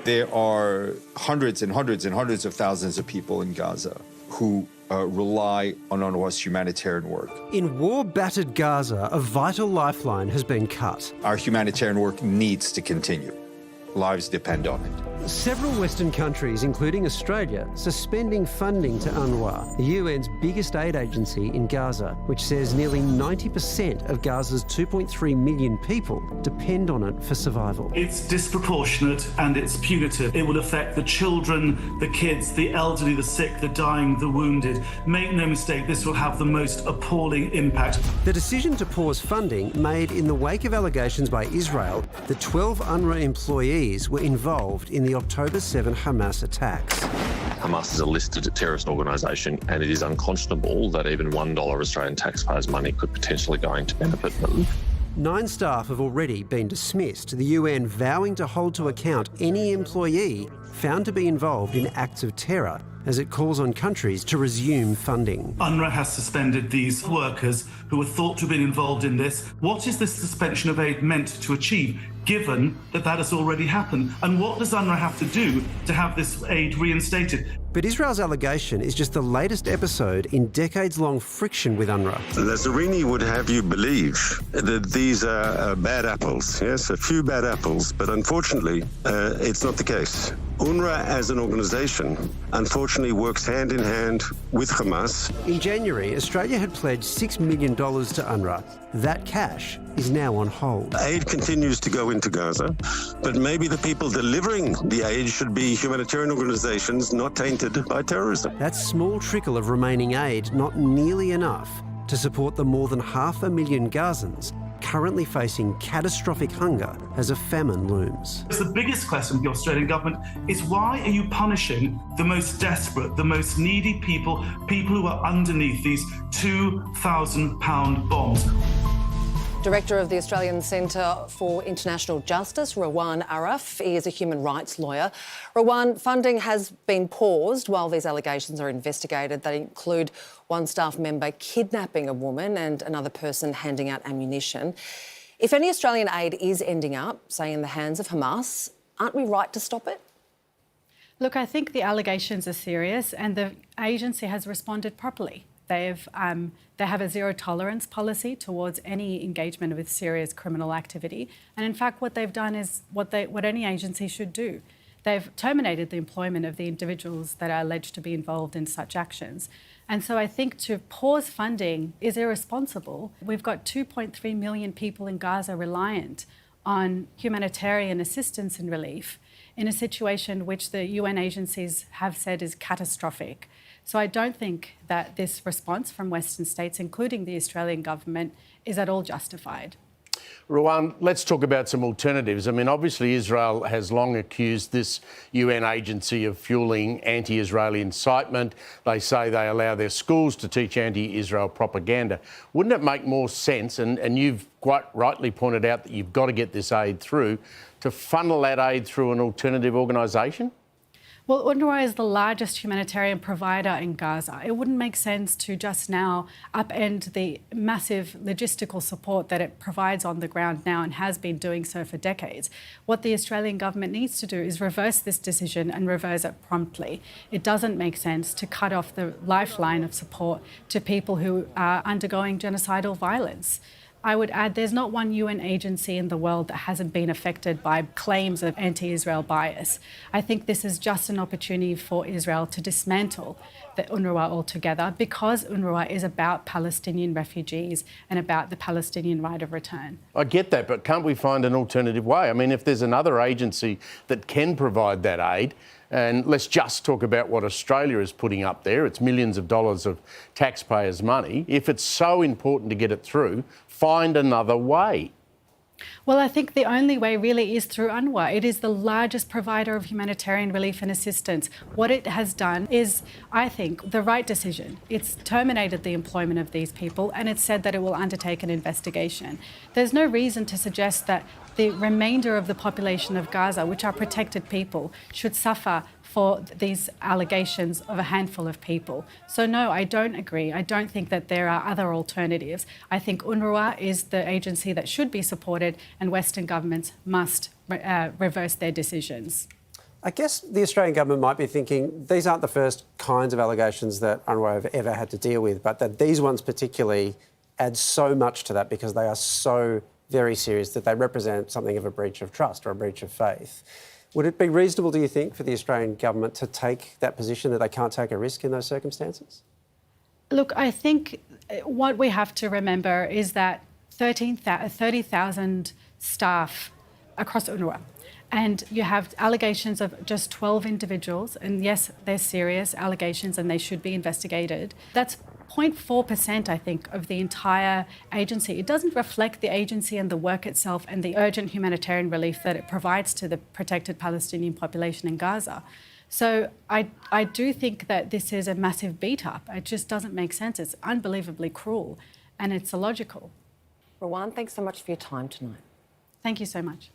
There are hundreds and hundreds and hundreds of thousands of people in Gaza who rely on UNRWA's humanitarian work. In war-battered Gaza, a vital lifeline has been cut. Our humanitarian work needs to continue. Lives depend on it. Several Western countries, including Australia, suspending funding to UNWRA, the UN's biggest aid agency in Gaza, which says nearly 90% of Gaza's 2.3 million people depend on it for survival. It's disproportionate and it's punitive. It will affect the children, the kids, the elderly, the sick, the dying, the wounded. Make no mistake, this will have the most appalling impact. The decision to pause funding made in the wake of allegations by Israel that 12 UNRWA employees were involved in the October 7 Hamas attacks. Hamas is a listed terrorist organisation, and it is unconscionable that even $1 Australian taxpayers' money could potentially go to benefit them. 9 staff have already been dismissed, the UN vowing to hold to account any employee found to be involved in acts of terror, as it calls on countries to resume funding. UNRWA has suspended these workers who were thought to have been involved in this. What is this suspension of aid meant to achieve, given that that has already happened? And what does UNRWA have to do to have this aid reinstated? But Israel's allegation is just the latest episode in decades-long friction with UNRWA. Lazzarini would have you believe that these are bad apples, yes, a few bad apples, but unfortunately, it's not the case. UNRWA as an organisation, unfortunately, works hand in hand with Hamas. In January, Australia had pledged $6 million to UNRWA. That cash is now on hold. Aid continues to go into Gaza, but maybe the people delivering the aid should be humanitarian organisations not tainted by terrorism. That small trickle of remaining aid not nearly enough to support the more than 500,000 Gazans currently facing catastrophic hunger as a famine looms. The biggest question of the Australian government is, why are you punishing the most desperate, the most needy people who are underneath these £2,000 bombs? Director of the Australian Centre for International Justice, Rawan Arraf, he is a human rights lawyer. Rawan, funding has been paused while these allegations are investigated. They include one staff member kidnapping a woman and another person handing out ammunition. If any Australian aid is ending up, say, in the hands of Hamas, aren't we right to stop it? Look, I think the allegations are serious and the agency has responded properly. They have a zero tolerance policy towards any engagement with serious criminal activity. And in fact, what they've done is what any agency should do. They've terminated the employment of the individuals that are alleged to be involved in such actions. And so I think to pause funding is irresponsible. We've got 2.3 million people in Gaza reliant on humanitarian assistance and relief in a situation which the UN agencies have said is catastrophic. So I don't think that this response from Western states, including the Australian government, is at all justified. Rawan, let's talk about some alternatives. I mean, obviously Israel has long accused this UN agency of fuelling anti-Israeli incitement. They say they allow their schools to teach anti-Israel propaganda. Wouldn't it make more sense, and you've quite rightly pointed out that you've got to get this aid through, to funnel that aid through an alternative organisation? Well, UNRWA is the largest humanitarian provider in Gaza. It wouldn't make sense to just now upend the massive logistical support that it provides on the ground now and has been doing so for decades. What the Australian government needs to do is reverse this decision and reverse it promptly. It doesn't make sense to cut off the lifeline of support to people who are undergoing genocidal violence. I would add there's not one UN agency in the world that hasn't been affected by claims of anti-Israel bias. I think this is just an opportunity for Israel to dismantle the UNRWA altogether, because UNRWA is about Palestinian refugees and about the Palestinian right of return. I get that, but can't we find an alternative way? I mean, if there's another agency that can provide that aid, and let's just talk about what Australia is putting up there. It's millions of dollars of taxpayers' money. If it's so important to get it through, find another way. Well, I think the only way really is through UNWRA. It is the largest provider of humanitarian relief and assistance. What it has done is, I think, the right decision. It's terminated the employment of these people and it's said that it will undertake an investigation. There's no reason to suggest that the remainder of the population of Gaza, which are protected people, should suffer for these allegations of a handful of people. So no, I don't agree. I don't think that there are other alternatives. I think UNRWA is the agency that should be supported and Western governments must reverse their decisions. I guess the Australian government might be thinking these aren't the first kinds of allegations that UNRWA have ever had to deal with, but that these ones particularly add so much to that because they are so very serious that they represent something of a breach of trust or a breach of faith. Would it be reasonable, do you think, for the Australian government to take that position that they can't take a risk in those circumstances? Look, I think what we have to remember is that 30,000 staff across UNRWA, and you have allegations of just 12 individuals, and yes, they're serious allegations and they should be investigated. That's 0.4%, I think, of the entire agency. It doesn't reflect the agency and the work itself and the urgent humanitarian relief that it provides to the protected Palestinian population in Gaza. So I do think that this is a massive beat-up. It just doesn't make sense. It's unbelievably cruel and it's illogical. Rawan, thanks so much for your time tonight. Thank you so much.